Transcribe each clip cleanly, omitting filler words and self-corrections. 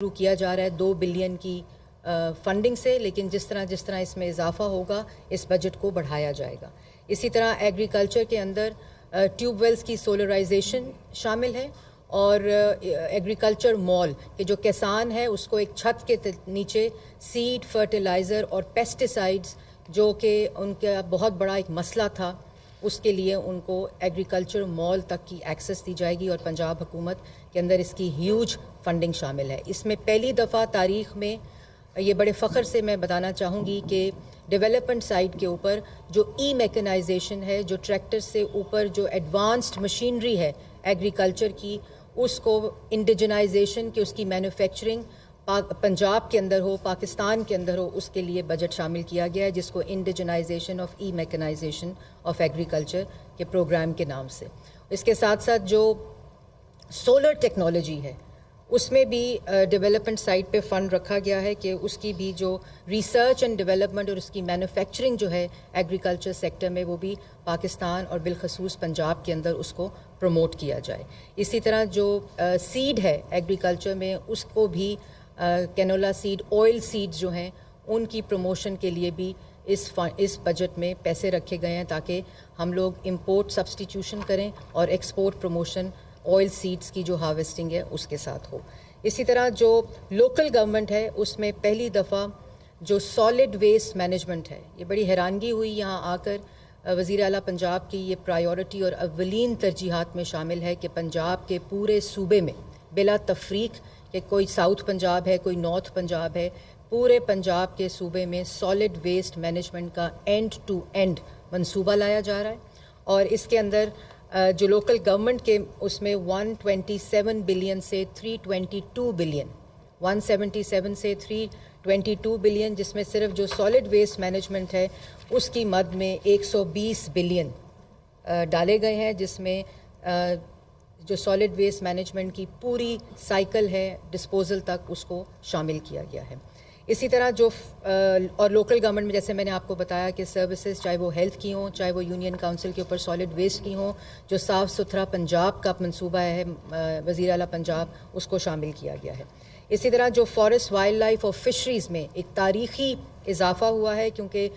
شروع کیا جا رہا ہے 2 بلین کی فنڈنگ سے، لیکن جس طرح اس میں اضافہ ہوگا اس بجٹ کو بڑھایا جائے گا۔ اسی طرح ایگریکلچر کے اندر ٹیوب ویلز کی سولرائزیشن شامل ہے اور ایگریکلچر مال کہ جو کسان ہے اس کو ایک چھت کے نیچے سیڈ، فرٹیلائزر اور پیسٹیسائڈز جو کہ ان کا بہت بڑا ایک مسئلہ تھا، اس کے لیے ان کو ایگریکلچر مال تک کی ایکسس دی جائے گی اور پنجاب حکومت کے اندر اس کی ہیوج فنڈنگ شامل ہے۔ اس میں پہلی دفعہ تاریخ میں یہ بڑے فخر سے میں بتانا چاہوں گی کہ ڈیولپمنٹ سائٹ کے اوپر جو ای میکنائزیشن ہے، جو ٹریکٹر سے اوپر جو ایڈوانسڈ مشینری ہے ایگریکلچر کی، اس کو انڈیجنائزیشن کی، اس کی مینوفیکچرنگ پنجاب کے اندر ہو، پاکستان کے اندر ہو، اس کے لیے بجٹ شامل کیا گیا ہے، جس کو indigenisation of e mechanisation of agriculture کے پروگرام کے نام سے۔ اس کے ساتھ ساتھ جو سولر ٹیکنالوجی ہے اس میں بھی ڈیولپمنٹ سائٹ پہ فنڈ رکھا گیا ہے کہ اس کی بھی جو ریسرچ اینڈ ڈیولپمنٹ اور اس کی مینوفیکچرنگ جو ہے ایگریکلچر سیکٹر میں، وہ بھی پاکستان اور بالخصوص پنجاب کے اندر اس کو پروموٹ کیا جائے۔ اسی طرح جو سیڈ ہے ایگریکلچر میں، اس کو بھی کینولا سیڈ، آئل سیڈ جو ہیں، ان کی پروموشن کے لیے بھی اس بجٹ میں پیسے رکھے گئے ہیں تاکہ ہم لوگ امپورٹ سبسٹیٹیوشن کریں اور ایکسپورٹ پروموشن آئل سیڈز کی جو ہارویسٹنگ ہے اس کے ساتھ ہو۔ اسی طرح جو لوکل گورنمنٹ ہے اس میں پہلی دفعہ جو سالڈ ویسٹ مینجمنٹ ہے، یہ بڑی حیرانگی ہوئی یہاں آ کر، وزیر اعلیٰ پنجاب کی یہ پرائیورٹی اور اولین ترجیحات میں شامل ہے کہ پنجاب کے پورے صوبے میں بلا تفریق، کہ کوئی ساؤتھ پنجاب ہے، کوئی نارتھ پنجاب ہے، پورے پنجاب کے صوبے میں سالڈ ویسٹ مینجمنٹ کا اینڈ ٹو اینڈ منصوبہ لایا جا رہا ہے۔ اور اس کے اندر جو لوکل گورنمنٹ کے اس میں 127 بلین سے 322 بلین، 177 سے 322 بلین، جس میں صرف جو سالڈ ویسٹ مینجمنٹ ہے اس کی مد میں 120 بلین ڈالے گئے ہیں، جس میں جو سالڈ ویسٹ مینجمنٹ کی پوری سائیکل ہے ڈسپوزل تک اس کو شامل کیا گیا ہے۔ اسی طرح جو اور لوکل گورنمنٹ میں جیسے میں نے آپ کو بتایا کہ سروسز، چاہے وہ ہیلتھ کی ہوں، چاہے وہ یونین کاؤنسل کے اوپر سالڈ ویسٹ کی ہوں، جو صاف ستھرا پنجاب کا منصوبہ ہے وزیر اعلیٰ پنجاب، اس کو شامل کیا گیا ہے۔ اسی طرح جو فارسٹ، وائلڈ لائف اور فشریز میں ایک تاریخی اضافہ ہوا ہے، کیونکہ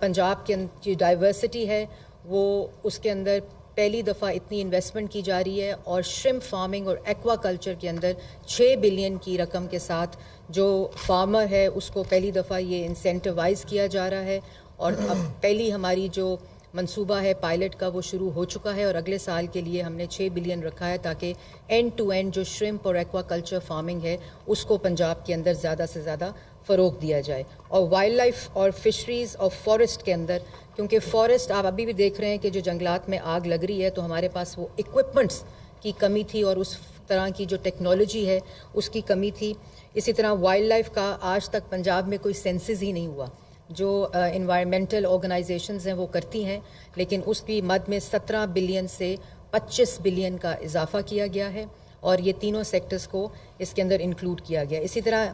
پنجاب کی جو ڈائیورسٹی ہے وہ اس کے اندر پہلی دفعہ اتنی انویسٹمنٹ کی جا رہی ہے، اور شرمپ فارمنگ اور ایکوا کلچر کے اندر 6 بلین کی رقم کے ساتھ جو فارمر ہے اس کو پہلی دفعہ یہ انسینٹیوائز کیا جا رہا ہے، اور اب پہلی ہماری جو منصوبہ ہے پائلٹ کا وہ شروع ہو چکا ہے، اور اگلے سال کے لیے ہم نے 6 بلین رکھا ہے تاکہ اینڈ ٹو اینڈ جو شرمپ اور ایکوا کلچر فارمنگ ہے اس کو پنجاب کے اندر زیادہ سے زیادہ فروغ دیا جائے۔ اور وائلڈ لائف اور فشریز اور فارسٹ کے اندر، کیونکہ فارسٹ آپ ابھی بھی دیکھ رہے ہیں کہ جو جنگلات میں آگ لگ رہی ہے تو ہمارے پاس وہ ایکوپمنٹس کی کمی تھی اور اس طرح کی جو ٹیکنالوجی ہے اس کی کمی تھی۔ اسی طرح وائلڈ لائف کا آج تک پنجاب میں کوئی سینسز ہی نہیں ہوا، جو انوائرمنٹل آرگنائزیشنز ہیں وہ کرتی ہیں، لیکن اس کی مد میں 17 بلین سے 25 بلین کا اضافہ کیا گیا ہے، اور یہ تینوں سیکٹرز کو اس کے اندر انکلوڈ کیا گیا۔ اسی طرح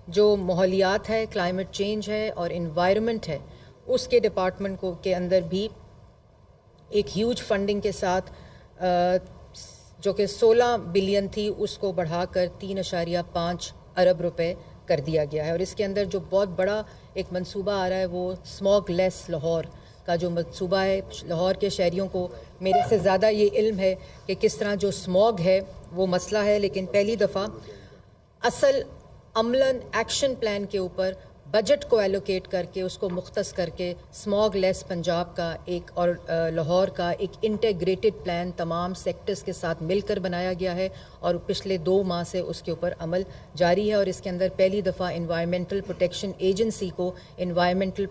جو ماحولیات ہے، کلائمیٹ چینج ہے اور انوائرمنٹ ہے، اس کے ڈپارٹمنٹ کو کے اندر بھی ایک ہیوج فنڈنگ کے ساتھ جو کہ 16 بلین تھی اس کو بڑھا کر 3.5 ارب روپے کر دیا گیا ہے۔ اور اس کے اندر جو بہت بڑا ایک منصوبہ آ رہا ہے وہ اسموگ لیس لاہور کا جو منصوبہ ہے۔ لاہور کے شہریوں کو میرے سے زیادہ یہ علم ہے کہ کس طرح جو اسموگ ہے وہ مسئلہ ہے، لیکن پہلی دفعہ اصل عملاً ایکشن پلان کے اوپر بجٹ کو ایلوکیٹ کر کے اس کو مختص کر کے اسموگ لیس پنجاب کا ایک اور لاہور کا ایک انٹیگریٹڈ پلان تمام سیکٹرز کے ساتھ مل کر بنایا گیا ہے، اور پچھلے 2 ماہ سے اس کے اوپر عمل جاری ہے۔ اور اس کے اندر پہلی دفعہ انوائرمنٹل پروٹیکشن ایجنسی کو انوائرمنٹل